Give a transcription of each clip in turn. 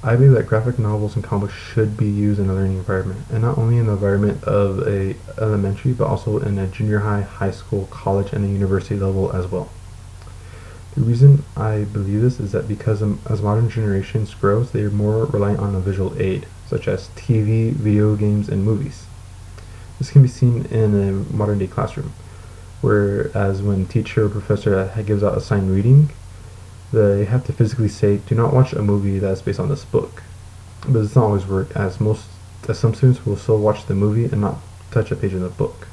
I believe that graphic novels and comics should be used in a learning environment, and not only in the environment of a elementary, but also in a junior high, high school, college, and a university level as well. The reason I believe this is that because as modern generations grows, they are more reliant on a visual aid, such as TV, video games, and movies. This can be seen in a modern day classroom, whereas when a teacher or professor gives out assigned reading, they have to physically say, do not watch a movie that's based on this book. But this doesn't always work, as some students will still watch the movie and not touch a page in the book.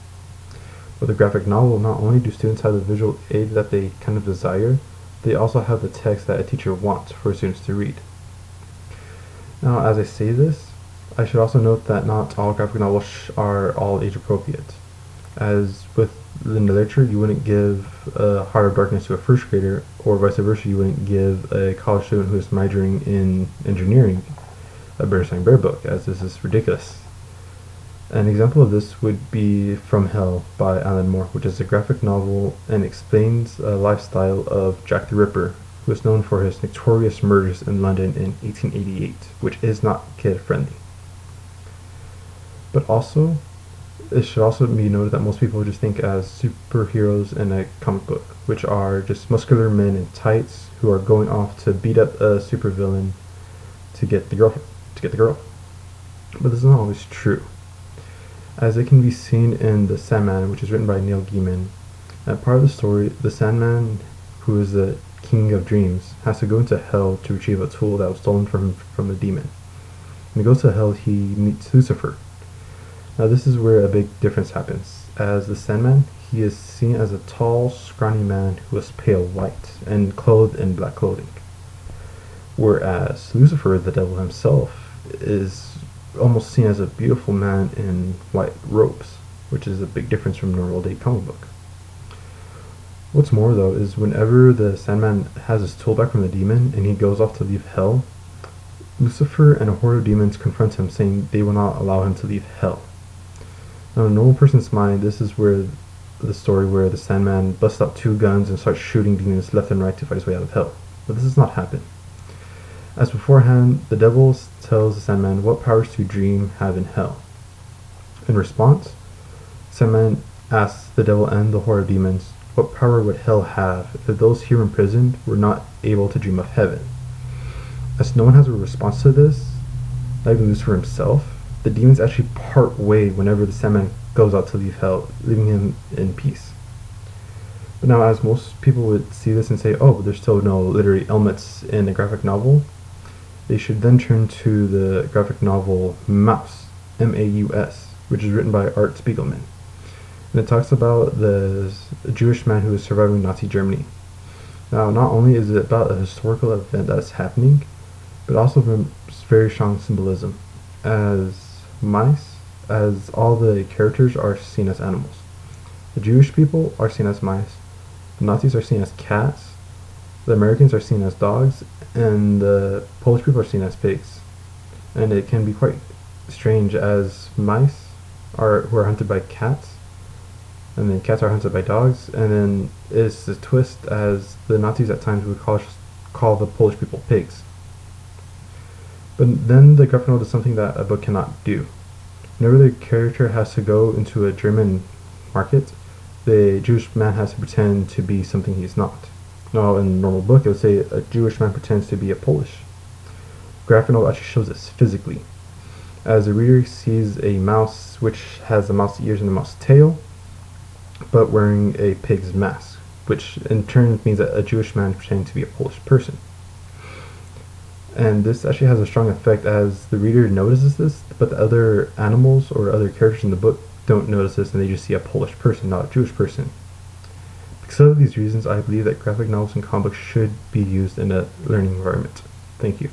With a graphic novel, not only do students have the visual aid that they kind of desire, they also have the text that a teacher wants for students to read. Now, as I say this, I should also note that not all graphic novels are all age appropriate. As with the literature, you wouldn't give Heart of Darkness to a first grader, or vice versa, you wouldn't give a college student who is majoring in engineering a Bernstein Bear book, as this is ridiculous. An example of this would be From Hell by Alan Moore, which is a graphic novel and explains a lifestyle of Jack the Ripper, who is known for his notorious murders in London in 1888, which is not kid-friendly. But also, it should also be noted that most people just think as superheroes in a comic book, which are just muscular men in tights who are going off to beat up a supervillain to get the girl. But this is not always true, as it can be seen in The Sandman, which is written by Neil Gaiman. At part of the story, the Sandman, who is the king of dreams, has to go into hell to retrieve a tool that was stolen from a demon. When he goes to hell, he meets Lucifer. Now this is where a big difference happens. As the Sandman, he is seen as a tall, scrawny man who is pale white and clothed in black clothing. Whereas Lucifer, the devil himself, is almost seen as a beautiful man in white robes, which is a big difference from normal day comic book. What's more though is whenever the Sandman has his tool back from the demon and he goes off to leave hell, Lucifer and a horde of demons confront him, saying they will not allow him to leave hell. Now, in a normal person's mind, this is where the story where the Sandman busts out two guns and starts shooting demons left and right to fight his way out of hell. But this does not happen. As beforehand, the devil tells the Sandman what powers to dream have in hell. In response, Sandman asks the devil and the horde of demons, what power would hell have if those here imprisoned were not able to dream of heaven? As no one has a response to this, not even Lucifer himself, the demons actually part way whenever the Sandman goes out to leave hell, leaving him in peace. But now, as most people would see this and say, oh, but there's still no literary elements in the graphic novel, they should then turn to the graphic novel Maus, M-A-U-S, which is written by Art Spiegelman. And it talks about the Jewish man who is surviving Nazi Germany. Now, not only is it about a historical event that is happening, but also from very strong symbolism, as all the characters are seen as animals. The Jewish people are seen as mice, the Nazis are seen as cats, the Americans are seen as dogs, and the Polish people are seen as pigs. And it can be quite strange, as mice who are hunted by cats, and then cats are hunted by dogs, and then it's a twist as the Nazis at times would call the Polish people pigs. But then the graphic novel does something that a book cannot do. Whenever the character has to go into a German market, the Jewish man has to pretend to be something he's not. Now, in a normal book, it would say a Jewish man pretends to be a Polish. Graphic novel actually shows this physically, as the reader sees a mouse which has the mouse ears and the mouse tail, but wearing a pig's mask, which in turn means that a Jewish man pretending to be a Polish person. And this actually has a strong effect as the reader notices this, but the other animals or other characters in the book don't notice this, and they just see a Polish person, not a Jewish person. Because of these reasons, I believe that graphic novels and comic books should be used in a learning environment. Thank you.